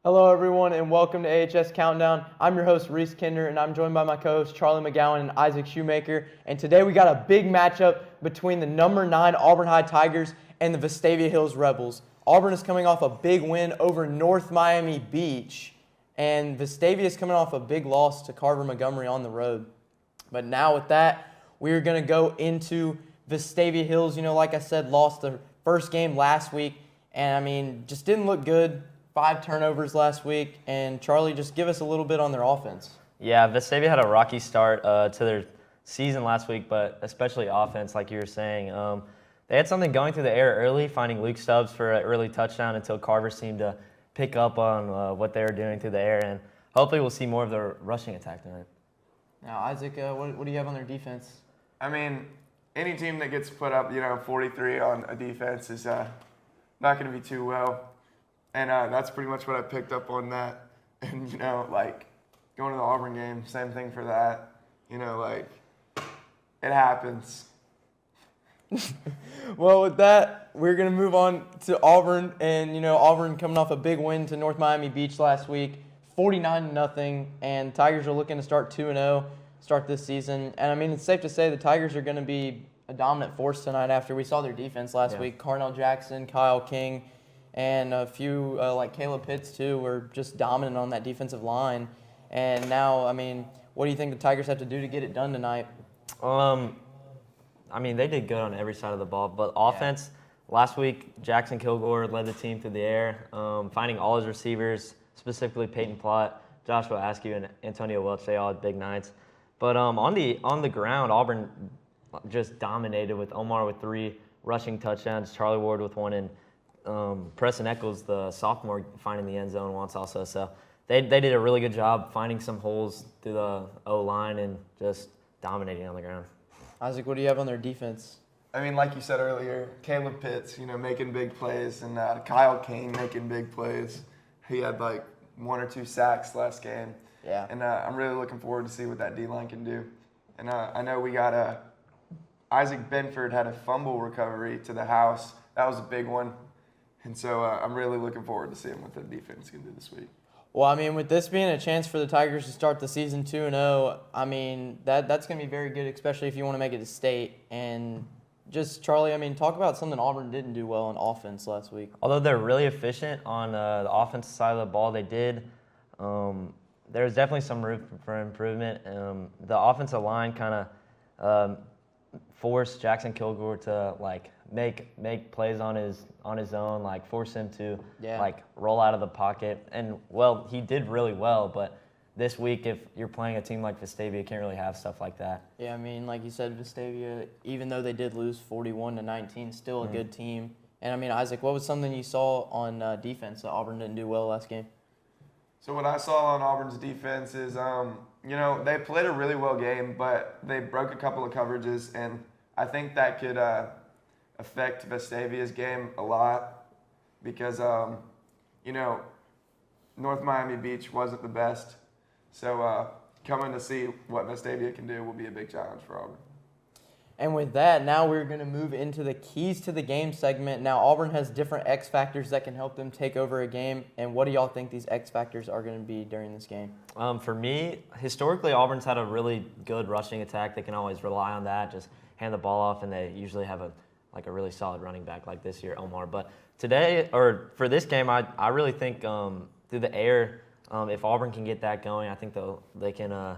Hello, everyone, and welcome to AHS Countdown. I'm your host, Reese Kinder, and I'm joined by my co-hosts, Charlie McGowan and Isaac Shoemaker. And today we got a big matchup between the number 9 Auburn High Tigers and the Vestavia Hills Rebels. Auburn is coming off a big win over North Miami Beach, and Vestavia is coming off a big loss to Carver Montgomery on the road. But now with that, we're going to go into Vestavia Hills. You know, like I said, lost the first game last week, and just didn't look good. 5 turnovers last week, and Charlie, just give us a little bit on their offense. Yeah, Vestavia had a rocky start to their season last week, but especially offense, like you were saying. They had something going through the air early, finding Luke Stubbs for an early touchdown until Carver seemed to pick up on what they were doing through the air, and hopefully we'll see more of their rushing attack tonight. Now, Isaac, what do you have on their defense? I mean, any team that gets put up, 43 on a defense is not going to be too well. And that's pretty much what I picked up on that. And, going to the Auburn game, same thing for that. It happens. Well, with that, we're going to move on to Auburn. And, Auburn coming off a big win to North Miami Beach last week, 49-0. And Tigers are looking to start 2-0, start this season. And, it's safe to say the Tigers are going to be a dominant force tonight after we saw their defense last week. Carnell Jackson, Kyle King, and a few, like Caleb Pitts, too, were just dominant on that defensive line. And now, what do you think the Tigers have to do to get it done tonight? They did good on every side of the ball. But offense, last week, Jackson Kilgore led the team through the air, finding all his receivers, specifically Peyton Plott, Joshua Askew, and Antonio Welch. They all had big nights. But on the ground, Auburn just dominated with Omar with 3 rushing touchdowns, Charlie Ward with 1, and Preston Eccles, the sophomore, finding the end zone once also. So they did a really good job finding some holes through the O-line and just dominating on the ground. Isaac, what do you have on their defense? Like you said earlier, Caleb Pitts, making big plays, and Kyle King making big plays. He had 1 or 2 sacks last game. Yeah. And I'm really looking forward to see what that D-line can do. And I know we got Isaac Benford had a fumble recovery to the house. That was a big one. And so I'm really looking forward to seeing what the defense can do this week. Well, with this being a chance for the Tigers to start the season 2-0, that's going to be very good, especially if you want to make it to state. And just, Charlie, talk about something Auburn didn't do well on offense last week. Although they're really efficient on the offensive side of the ball, they did. There's definitely some room for improvement. The offensive line kind of forced Jackson Kilgore to make plays on his own, force him to roll out of the pocket. And he did really well, but this week if you're playing a team like Vestavia, you can't really have stuff like that. Yeah, like you said, Vestavia, even though they did lose 41-19, still a good team. And Isaac, what was something you saw on defense that Auburn didn't do well last game? So what I saw on Auburn's defense is, they played a really well game, but they broke a couple of coverages, and I think that could affect Vestavia's game a lot because, North Miami Beach wasn't the best. So coming to see what Vestavia can do will be a big challenge for Auburn. And with that, now we're going to move into the keys to the game segment. Now, Auburn has different X factors that can help them take over a game. And what do y'all think these X factors are going to be during this game? For me, historically, Auburn's had a really good rushing attack. They can always rely on that, just hand the ball off, and they usually have a really solid running back like this year, Omar. But today, or for this game, I really think through the air, if Auburn can get that going, I think they can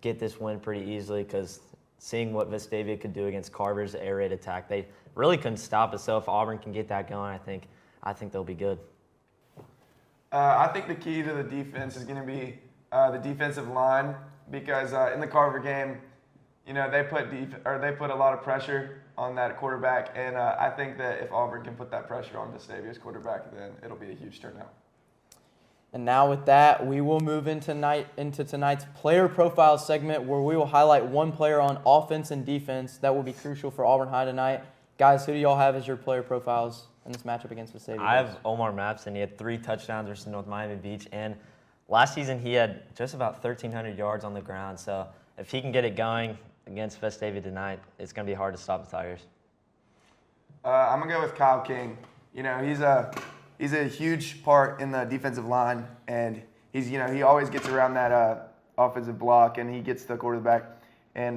get this win pretty easily because seeing what Vestavia could do against Carver's air raid attack, they really couldn't stop it. So if Auburn can get that going, I think they'll be good. I think the key to the defense is going to be the defensive line because in the Carver game, they put a lot of pressure on that quarterback, and I think that if Auburn can put that pressure on Vestavia's quarterback, then it'll be a huge turnout. And now with that, we will move into tonight's player profile segment where we will highlight one player on offense and defense that will be crucial for Auburn High tonight. Guys, who do y'all have as your player profiles in this matchup against Vestavia? I have Omar Mapson. He had 3 touchdowns versus North Miami Beach, and last season he had just about 1,300 yards on the ground. So if he can get it going against Vestavia tonight, it's going to be hard to stop the Tigers. I'm going to go with Kyle King. He's he's a huge part in the defensive line, and he's he always gets around that offensive block, and he gets the quarterback. And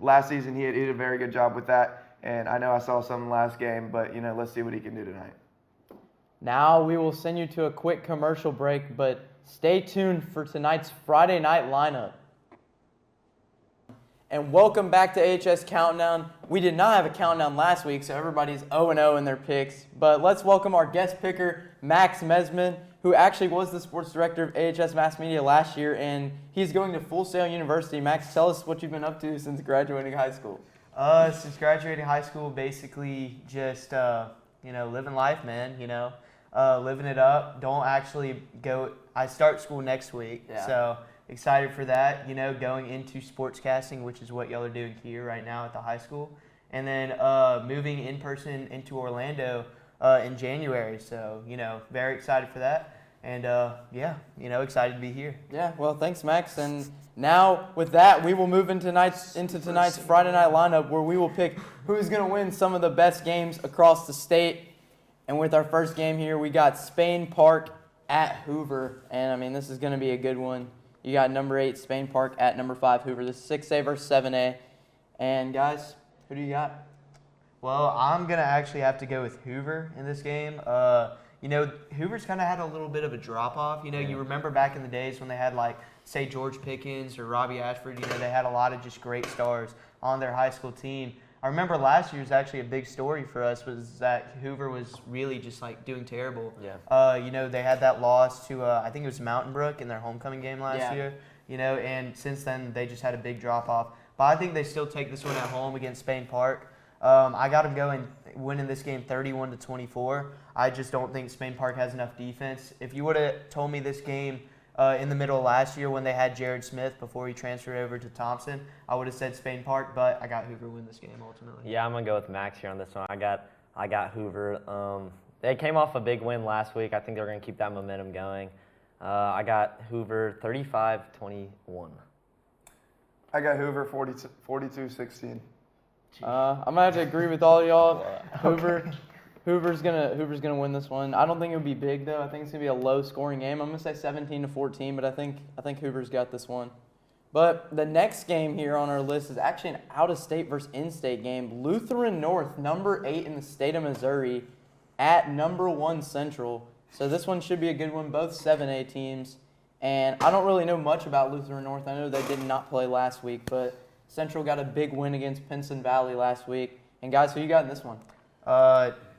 last season he did a very good job with that, and I know I saw some last game, but let's see what he can do tonight. Now we will send you to a quick commercial break, but stay tuned for tonight's Friday night lineup. And welcome back to AHS Countdown. We did not have a countdown last week, so everybody's 0-0 in their picks. But let's welcome our guest picker, Max Mesman, who actually was the sports director of AHS Mass Media last year, and he's going to Full Sail University. Max, tell us what you've been up to since graduating high school. Since graduating high school, basically just, living life, man, living it up. Don't actually go – I start school next week, so excited for that, going into sportscasting, which is what y'all are doing here right now at the high school. And then moving in person into Orlando in January. So, very excited for that. And, excited to be here. Yeah, well, thanks, Max. And now with that, we will move into tonight's Friday night lineup where we will pick who's going to win some of the best games across the state. And with our first game here, we got Spain Park at Hoover. And, this is going to be a good one. You got number 8, Spain Park, at number 5, Hoover. This is 6A versus 7A. And, guys, who do you got? Well, I'm going to actually have to go with Hoover in this game. Hoover's kind of had a little bit of a drop-off. You remember back in the days when they had, say, George Pickens or Robbie Ashford. They had a lot of just great stars on their high school team. I remember last year's actually a big story for us was that Hoover was really just doing terrible. Yeah. They had that loss to I think it was Mountain Brook in their homecoming game last year. And since then they just had a big drop off. But I think they still take this one at home against Spain Park. I got them going winning this game 31-24. I just don't think Spain Park has enough defense. If you would have told me this game in the middle of last year when they had Jared Smith before he transferred over to Thompson, I would have said Spain Park, but I got Hoover win this game ultimately. Yeah, I'm gonna go with Max here on this one. I got Hoover. They came off a big win last week. I think they're gonna keep that momentum going. I got Hoover 35-21. I got Hoover 42-16. I'm gonna have to agree with all y'all. Hoover's gonna win this one. I don't think it'll be big though. I think it's gonna be a low scoring game. I'm gonna say 17-14, but I think Hoover's got this one. But the next game here on our list is actually an out-of-state versus in-state game. Lutheran North, number 8 in the state of Missouri, at number 1 Central. So this one should be a good one. Both 7A teams, and I don't really know much about Lutheran North. I know they did not play last week, but Central got a big win against Pinson Valley last week. And guys, who you got in this one?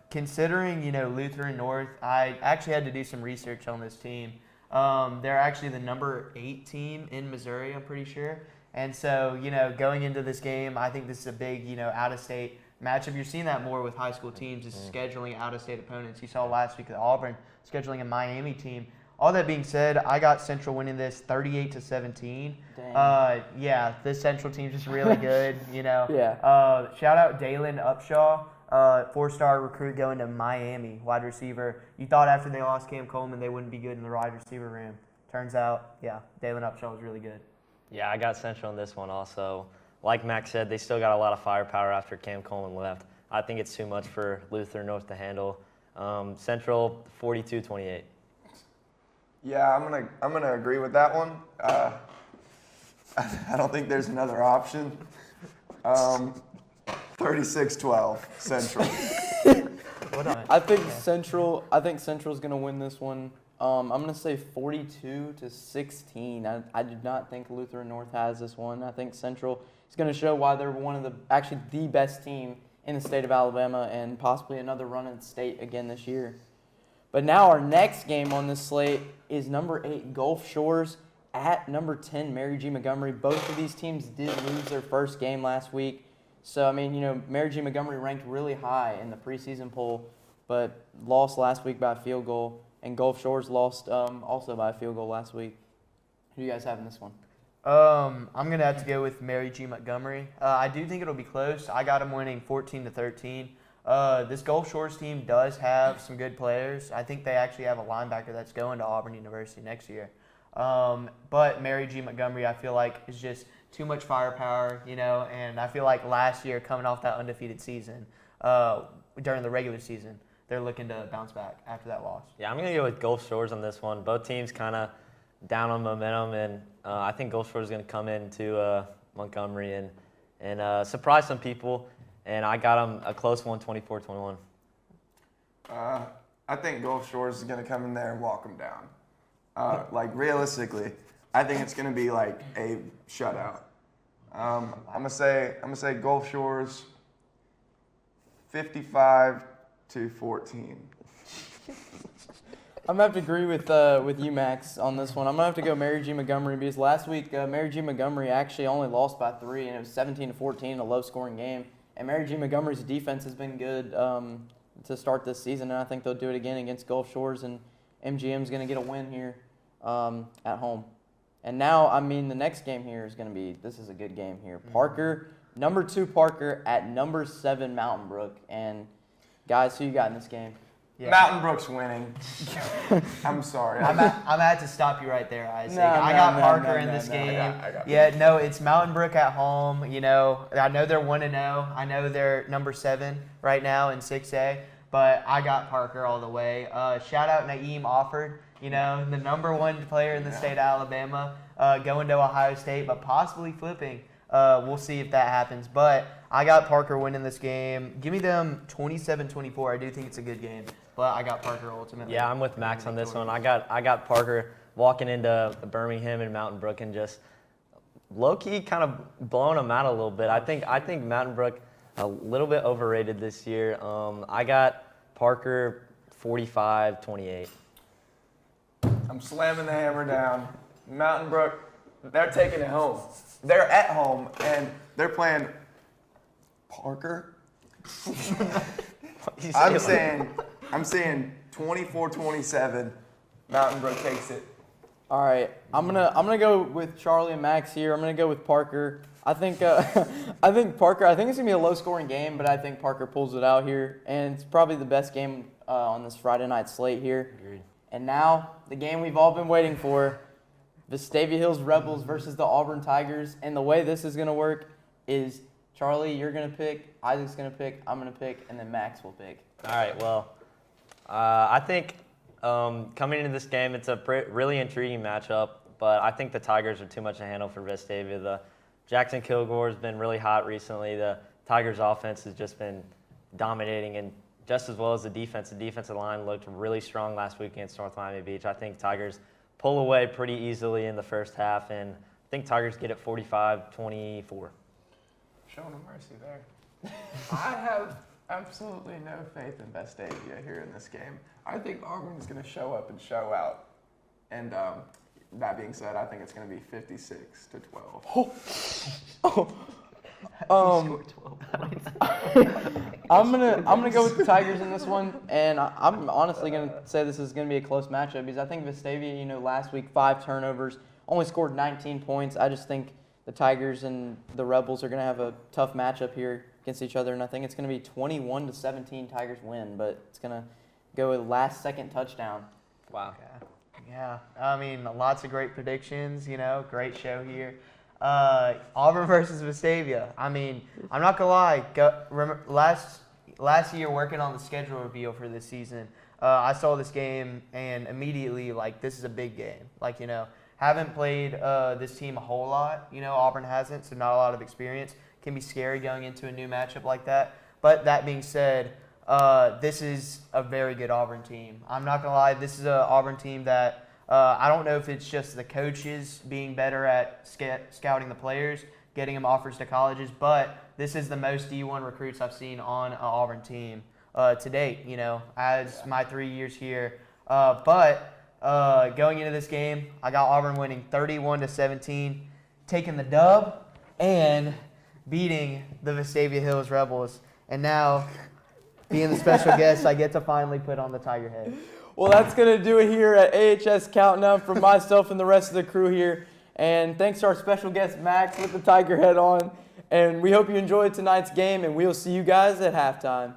Considering, Lutheran North, I actually had to do some research on this team. They're actually the number 8 team in Missouri, I'm pretty sure. And so, going into this game, I think this is a big, out-of-state matchup. You're seeing that more with high school teams, is scheduling out-of-state opponents. You saw last week at Auburn scheduling a Miami team. All that being said, I got Central winning this 38-17. Dang. This Central team's just really good, Yeah. Shout out Dalen Upshaw. 4-star recruit going to Miami, wide receiver. You thought after they lost Cam Coleman they wouldn't be good in the wide receiver room. Turns out, Dalen Upshaw was really good. Yeah, I got Central in this one also. Like Max said, they still got a lot of firepower after Cam Coleman left. I think it's too much for Lutheran North to handle. Central 42-28. Yeah, I'm gonna agree with that one. I don't think there's another option. 36-12 Central. I think Central's gonna win this one. I'm gonna say 42-16. I do not think Lutheran North has this one. I think Central is gonna show why they're actually the best team in the state of Alabama and possibly another run in the state again this year. But now our next game on this slate is number 8 Gulf Shores at number 10 Mary G. Montgomery. Both of these teams did lose their first game last week. So, Mary G. Montgomery ranked really high in the preseason poll, but lost last week by a field goal. And Gulf Shores lost also by a field goal last week. Who do you guys have in this one? I'm going to have to go with Mary G. Montgomery. I do think it'll be close. I got them winning 14-13. This Gulf Shores team does have some good players. I think they actually have a linebacker that's going to Auburn University next year. But Mary G. Montgomery, I feel like, is just too much firepower, and I feel like last year, coming off that undefeated season during the regular season, they're looking to bounce back after that loss. Yeah, I'm going to go with Gulf Shores on this one. Both teams kind of down on momentum, and I think Gulf Shores is going to come into Montgomery and surprise some people. And I got them a close one, 24-21. I think Gulf Shores is going to come in there and walk them down. Like, realistically, I think it's going to be like a shutout. I'm gonna say Gulf Shores 55-14. I'm gonna have to agree with you, Max, on this one. I'm gonna have to go Mary G. Montgomery because last week Mary G. Montgomery actually only lost by 3, and it was 17-14 in a low-scoring game. And Mary G. Montgomery's defense has been good to start this season, and I think they'll do it again against Gulf Shores. And MGM's gonna get a win here at home. And now, I mean, the next game here is gonna be. This is a good game here. Parker, number 2 Parker at number 7 Mountain Brook. And guys, who you got in this game? Yeah. Mountain Brook's winning. I'm sorry. I'm gonna have to stop you right there, Isaac. I got Parker in this game. It's Mountain Brook at home. You know, I know they're 1-0. I know they're number 7 right now in 6A, but I got Parker all the way. Shout out Naeem Offord, you know, the number 1 player in the state of Alabama, going to Ohio State, but possibly flipping. We'll see if that happens. But I got Parker winning this game. Give me them 27-24. I do think it's a good game. But I got Parker ultimately. Yeah, I'm with Max on this one. I got Parker walking into Birmingham and Mountain Brook and just low-key kind of blowing them out a little bit. I think Mountain Brook a little bit overrated this year. I got Parker 45-28. I'm slamming the hammer down. Mountain Brook, they're taking it home. They're at home, and they're playing Parker. I'm saying 24-27. Mountain Brook takes it. All right, I'm gonna go with Charlie and Max here. I'm gonna go with Parker. I think Parker. I think it's gonna be a low-scoring game, but I think Parker pulls it out here, and it's probably the best game on this Friday night slate here. Agreed. And now the game we've all been waiting for: Vestavia Hills Rebels versus the Auburn Tigers. And the way this is gonna work is Charlie, you're gonna pick, Isaac's gonna pick, I'm gonna pick, and then Max will pick. All right, well, I think coming into this game, it's a really intriguing matchup, but I think the Tigers are too much to handle for Vestavia. The Jackson Kilgore has been really hot recently. The Tigers' offense has just been dominating, and just as well as the defense. The defensive line looked really strong last week against North Miami Beach. I think Tigers pull away pretty easily in the first half, and I think Tigers get it 45-24. Showing them mercy there. I have absolutely no faith in Vestavia here in this game. I think Auburn is going to show up and show out. And that being said, I think it's going to be 56-12. I'm gonna go with the Tigers in this one, and I'm honestly gonna say this is gonna be a close matchup because I think Vestavia, you know, last week 5 turnovers, only scored 19 points. I just think the Tigers and the Rebels are gonna have a tough matchup here against each other, and I think it's gonna be 21-17 Tigers win, but it's gonna go with last-second touchdown. Wow. Yeah, I mean, lots of great predictions, you know, great show here. Auburn versus Vestavia. I mean, I'm not gonna lie. Last year, working on the schedule reveal for this season, I saw this game and immediately this is a big game. Haven't played this team a whole lot. You know, Auburn hasn't, so not a lot of experience. Can be scary going into a new matchup like that. But that being said, this is a very good Auburn team. I'm not gonna lie. This is an Auburn team that. I don't know if it's just the coaches being better at scouting the players, getting them offers to colleges, but this is the most D1 recruits I've seen on an Auburn team to date, you know, as my 3 years here. But going into this game, I got Auburn winning 31-17, taking the dub and beating the Vestavia Hills Rebels. And now, being the special guest, I get to finally put on the Tiger head. Well, that's going to do it here at AHS Countdown from myself and the rest of the crew here. And thanks to our special guest, Max, with the Tiger head on. And we hope you enjoyed tonight's game, and we'll see you guys at halftime.